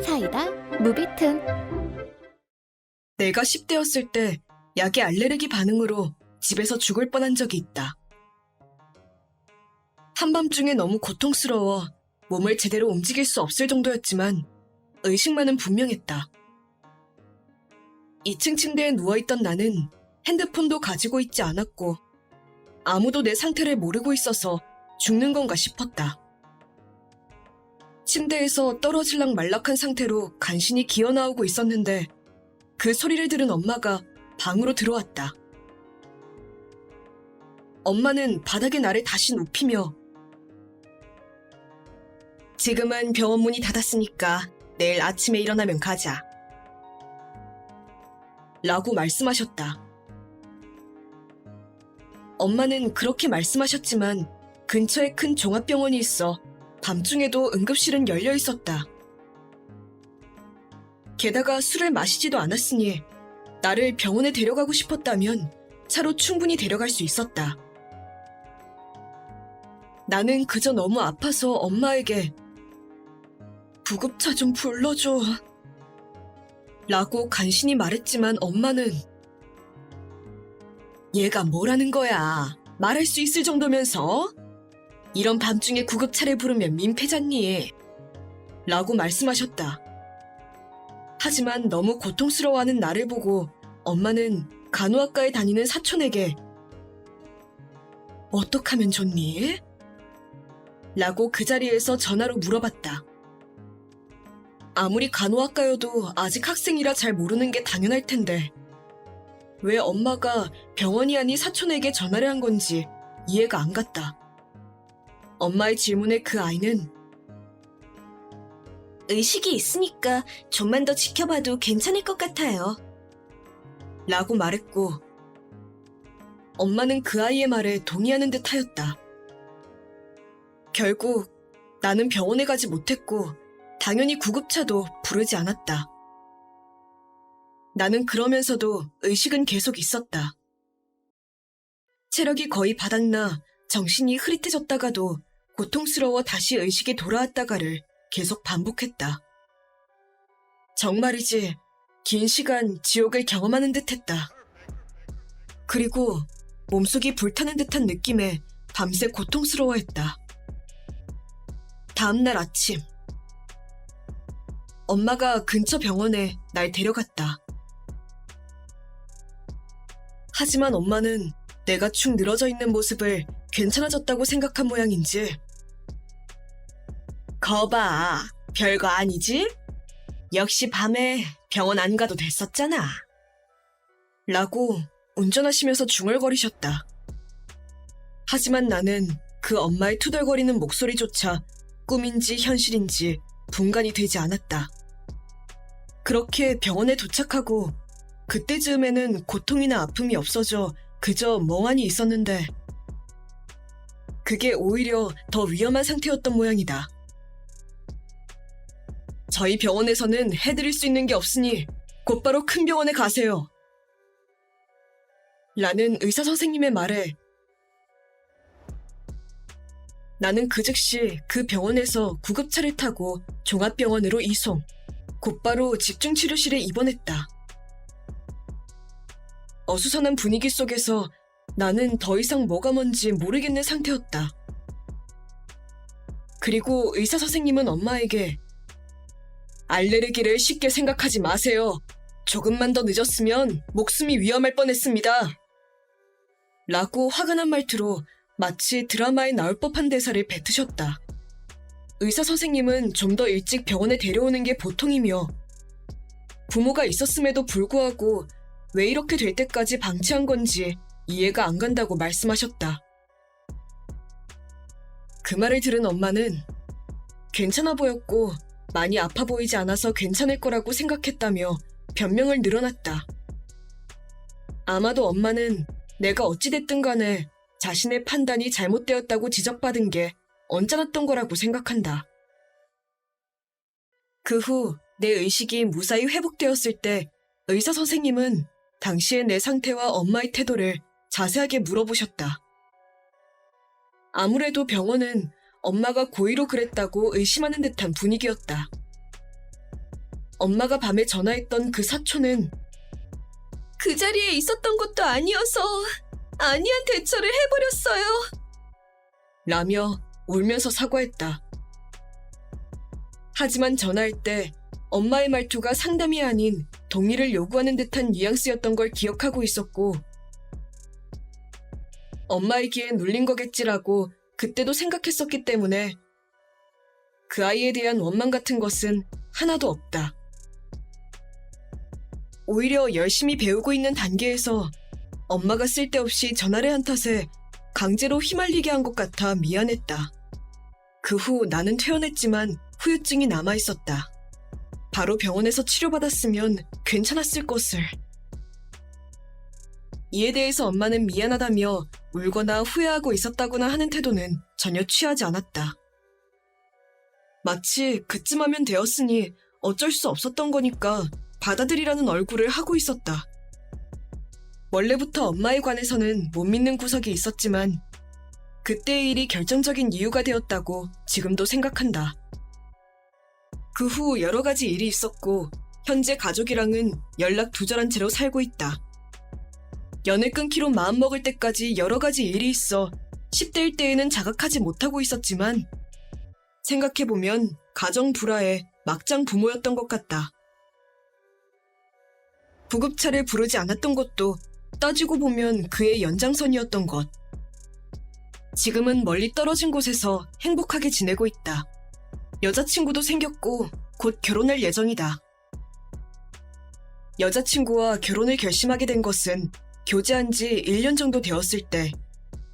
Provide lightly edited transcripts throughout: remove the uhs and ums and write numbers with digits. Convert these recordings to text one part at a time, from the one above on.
사이다 무비튼. 내가 10대였을 때 약의 알레르기 반응으로 집에서 죽을 뻔한 적이 있다. 한밤중에 너무 고통스러워 몸을 제대로 움직일 수 없을 정도였지만 의식만은 분명했다. 2층 침대에 누워있던 나는 핸드폰도 가지고 있지 않았고 아무도 내 상태를 모르고 있어서 죽는 건가 싶었다. 침대에서 떨어질락 말락한 상태로 간신히 기어나오고 있었는데 그 소리를 들은 엄마가 방으로 들어왔다. 엄마는 바닥에 나를 다시 눕히며 지금은 병원 문이 닫았으니까 내일 아침에 일어나면 가자 라고 말씀하셨다. 엄마는 그렇게 말씀하셨지만 근처에 큰 종합병원이 있어 밤중에도 응급실은 열려 있었다. 게다가 술을 마시지도 않았으니 나를 병원에 데려가고 싶었다면 차로 충분히 데려갈 수 있었다. 나는 그저 너무 아파서 엄마에게 구급차 좀 불러줘 라고 간신히 말했지만 엄마는 얘가 뭐라는 거야? 말할 수 있을 정도면서? 이런 밤중에 구급차를 부르면 민폐잖니? 라고 말씀하셨다. 하지만 너무 고통스러워하는 나를 보고 엄마는 간호학과에 다니는 사촌에게 어떡하면 좋니? 라고 그 자리에서 전화로 물어봤다. 아무리 간호학과여도 아직 학생이라 잘 모르는 게 당연할 텐데 왜 엄마가 병원이 아닌 사촌에게 전화를 한 건지 이해가 안 갔다. 엄마의 질문에 그 아이는 의식이 있으니까 좀만 더 지켜봐도 괜찮을 것 같아요 라고 말했고 엄마는 그 아이의 말에 동의하는 듯 하였다. 결국 나는 병원에 가지 못했고 당연히 구급차도 부르지 않았다. 나는 그러면서도 의식은 계속 있었다. 체력이 거의 바닥나 정신이 흐릿해졌다가도 고통스러워 다시 의식이 돌아왔다가를 계속 반복했다. 정말이지 긴 시간 지옥을 경험하는 듯했다. 그리고 몸속이 불타는 듯한 느낌에 밤새 고통스러워했다. 다음날 아침 엄마가 근처 병원에 날 데려갔다. 하지만 엄마는 내가 축 늘어져 있는 모습을 괜찮아졌다고 생각한 모양인지 거봐, 별거 아니지? 역시 밤에 병원 안 가도 됐었잖아 라고 운전하시면서 중얼거리셨다. 하지만 나는 그 엄마의 투덜거리는 목소리조차 꿈인지 현실인지 분간이 되지 않았다. 그렇게 병원에 도착하고 그때쯤에는 고통이나 아픔이 없어져 그저 멍하니 있었는데 그게 오히려 더 위험한 상태였던 모양이다. 저희 병원에서는 해드릴 수 있는 게 없으니 곧바로 큰 병원에 가세요 라는 의사 선생님의 말에 나는 그 즉시 그 병원에서 구급차를 타고 종합병원으로 이송, 곧바로 집중치료실에 입원했다. 어수선한 분위기 속에서 나는 더 이상 뭐가 뭔지 모르겠는 상태였다. 그리고 의사 선생님은 엄마에게 알레르기를 쉽게 생각하지 마세요. 조금만 더 늦었으면 목숨이 위험할 뻔했습니다. 라고 화가 난 말투로 마치 드라마에 나올 법한 대사를 뱉으셨다. 의사 선생님은 좀 더 일찍 병원에 데려오는 게 보통이며 부모가 있었음에도 불구하고 왜 이렇게 될 때까지 방치한 건지 이해가 안 간다고 말씀하셨다. 그 말을 들은 엄마는 괜찮아 보였고 많이 아파 보이지 않아서 괜찮을 거라고 생각했다며 변명을 늘어놨다. 아마도 엄마는 내가 어찌됐든 간에 자신의 판단이 잘못되었다고 지적받은 게 언짢았던 거라고 생각한다. 그 후 내 의식이 무사히 회복되었을 때 의사 선생님은 당시의 내 상태와 엄마의 태도를 자세하게 물어보셨다. 아무래도 병원은 엄마가 고의로 그랬다고 의심하는 듯한 분위기였다. 엄마가 밤에 전화했던 그 사촌은 그 자리에 있었던 것도 아니어서 아니한 대처를 해버렸어요. 라며 울면서 사과했다. 하지만 전화할 때 엄마의 말투가 상담이 아닌 동의를 요구하는 듯한 뉘앙스였던 걸 기억하고 있었고, 엄마이기에 눌린 거겠지라고 그때도 생각했었기 때문에 그 아이에 대한 원망 같은 것은 하나도 없다. 오히려 열심히 배우고 있는 단계에서 엄마가 쓸데없이 전화를 한 탓에 강제로 휘말리게 한 것 같아 미안했다. 그 후 나는 퇴원했지만 후유증이 남아있었다. 바로 병원에서 치료받았으면 괜찮았을 것을. 이에 대해서 엄마는 미안하다며 울거나 후회하고 있었다거나 하는 태도는 전혀 취하지 않았다. 마치 그쯤 하면 되었으니 어쩔 수 없었던 거니까 받아들이라는 얼굴을 하고 있었다. 원래부터 엄마에 관해서는 못 믿는 구석이 있었지만 그때의 일이 결정적인 이유가 되었다고 지금도 생각한다. 그 후 여러 가지 일이 있었고 현재 가족이랑은 연락 두절한 채로 살고 있다. 연을 끊기로 마음먹을 때까지 여러 가지 일이 있어 10대일 때에는 자각하지 못하고 있었지만 생각해보면 가정 불화의 막장 부모였던 것 같다. 구급차를 부르지 않았던 것도 따지고 보면 그의 연장선이었던 것. 지금은 멀리 떨어진 곳에서 행복하게 지내고 있다. 여자친구도 생겼고 곧 결혼할 예정이다. 여자친구와 결혼을 결심하게 된 것은 교제한 지 1년 정도 되었을 때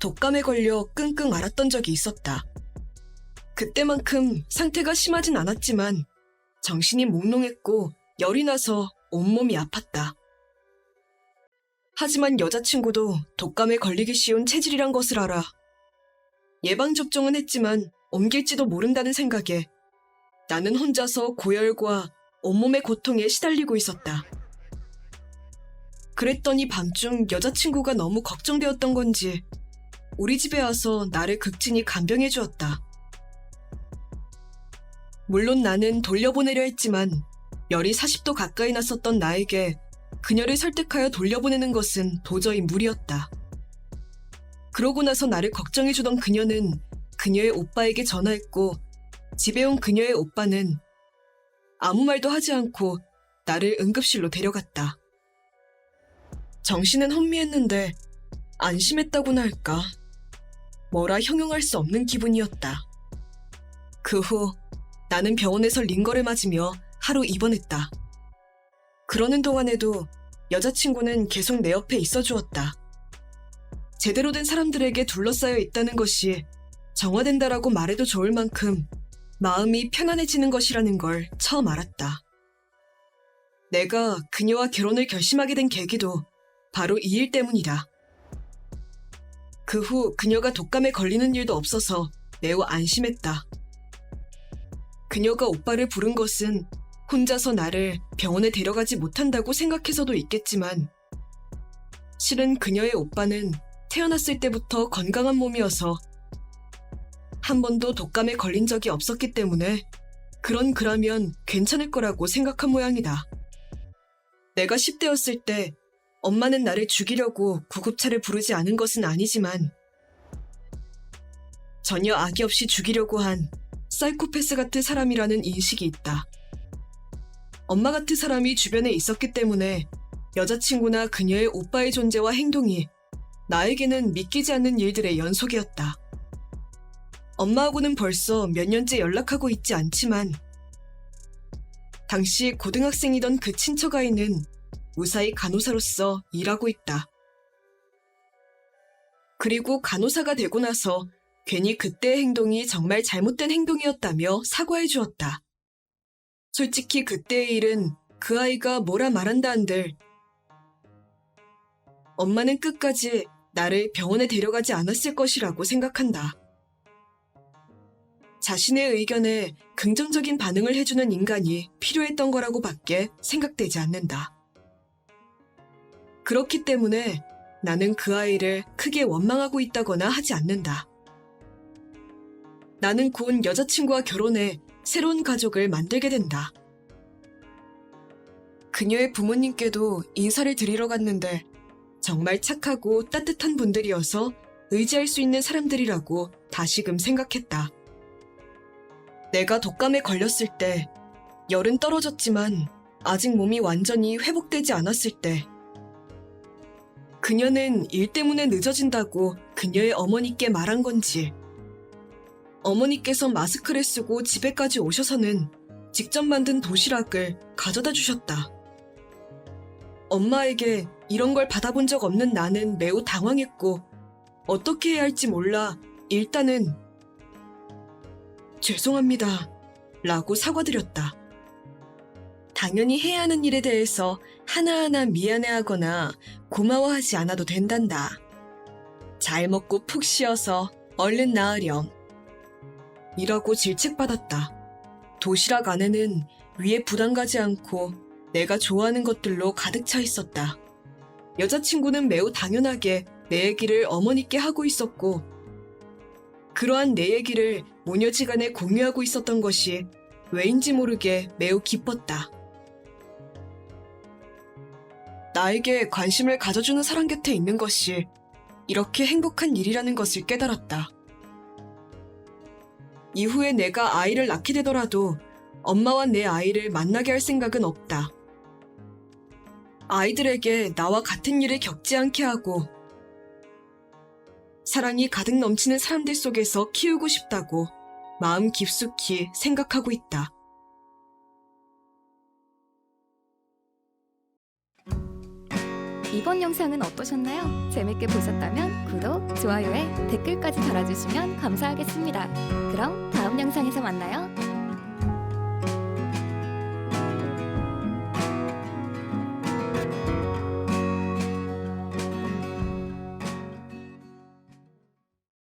독감에 걸려 끙끙 앓았던 적이 있었다. 그때만큼 상태가 심하진 않았지만 정신이 몽롱했고 열이 나서 온몸이 아팠다. 하지만 여자친구도 독감에 걸리기 쉬운 체질이란 것을 알아. 예방접종은 했지만 옮길지도 모른다는 생각에 나는 혼자서 고열과 온몸의 고통에 시달리고 있었다. 그랬더니 밤중 여자친구가 너무 걱정되었던 건지 우리 집에 와서 나를 극진히 간병해 주었다. 물론 나는 돌려보내려 했지만 열이 40도 가까이 났었던 나에게 그녀를 설득하여 돌려보내는 것은 도저히 무리였다. 그러고 나서 나를 걱정해주던 그녀는 그녀의 오빠에게 전화했고 집에 온 그녀의 오빠는 아무 말도 하지 않고 나를 응급실로 데려갔다. 정신은 혼미했는데 안심했다고나 할까? 뭐라 형용할 수 없는 기분이었다. 그 후 나는 병원에서 링거를 맞으며 하루 입원했다. 그러는 동안에도 여자친구는 계속 내 옆에 있어 주었다. 제대로 된 사람들에게 둘러싸여 있다는 것이 정화된다라고 말해도 좋을 만큼 마음이 편안해지는 것이라는 걸 처음 알았다. 내가 그녀와 결혼을 결심하게 된 계기도 바로 이 일 때문이다. 그 후 그녀가 독감에 걸리는 일도 없어서 매우 안심했다. 그녀가 오빠를 부른 것은 혼자서 나를 병원에 데려가지 못한다고 생각해서도 있겠지만 실은 그녀의 오빠는 태어났을 때부터 건강한 몸이어서 한 번도 독감에 걸린 적이 없었기 때문에 그러면 괜찮을 거라고 생각한 모양이다. 내가 10대였을 때 엄마는 나를 죽이려고 구급차를 부르지 않은 것은 아니지만 전혀 악의 없이 죽이려고 한 사이코패스 같은 사람이라는 인식이 있다. 엄마 같은 사람이 주변에 있었기 때문에 여자친구나 그녀의 오빠의 존재와 행동이 나에게는 믿기지 않는 일들의 연속이었다. 엄마하고는 벌써 몇 년째 연락하고 있지 않지만 당시 고등학생이던 그 친척 아이는 무사히 간호사로서 일하고 있다. 그리고 간호사가 되고 나서 괜히 그때의 행동이 정말 잘못된 행동이었다며 사과해 주었다. 솔직히 그때의 일은 그 아이가 뭐라 말한다 한들 엄마는 끝까지 나를 병원에 데려가지 않았을 것이라고 생각한다. 자신의 의견에 긍정적인 반응을 해주는 인간이 필요했던 거라고 밖에 생각되지 않는다. 그렇기 때문에 나는 그 아이를 크게 원망하고 있다거나 하지 않는다. 나는 곧 여자친구와 결혼해 새로운 가족을 만들게 된다. 그녀의 부모님께도 인사를 드리러 갔는데 정말 착하고 따뜻한 분들이어서 의지할 수 있는 사람들이라고 다시금 생각했다. 내가 독감에 걸렸을 때 열은 떨어졌지만 아직 몸이 완전히 회복되지 않았을 때 그녀는 일 때문에 늦어진다고 그녀의 어머니께 말한 건지 어머니께서 마스크를 쓰고 집에까지 오셔서는 직접 만든 도시락을 가져다 주셨다. 엄마에게 이런 걸 받아본 적 없는 나는 매우 당황했고 어떻게 해야 할지 몰라 일단은 죄송합니다 라고 사과드렸다. 당연히 해야 하는 일에 대해서 하나하나 미안해하거나 고마워하지 않아도 된단다. 잘 먹고 푹 쉬어서 얼른 나으렴. 이라고 질책받았다. 도시락 안에는 위에 부담 가지 않고 내가 좋아하는 것들로 가득 차 있었다. 여자친구는 매우 당연하게 내 얘기를 어머니께 하고 있었고 그러한 내 얘기를 모녀지간에 공유하고 있었던 것이 왜인지 모르게 매우 기뻤다. 나에게 관심을 가져주는 사람 곁에 있는 것이 이렇게 행복한 일이라는 것을 깨달았다. 이후에 내가 아이를 낳게 되더라도 엄마와 내 아이를 만나게 할 생각은 없다. 아이들에게 나와 같은 일을 겪지 않게 하고 사랑이 가득 넘치는 사람들 속에서 키우고 싶다고 마음 깊숙이 생각하고 있다. 이번 영상은 어떠셨나요? 재밌게 보셨다면 구독, 좋아요에 댓글까지 달아주시면 감사하겠습니다. 그럼 다음 영상에서 만나요.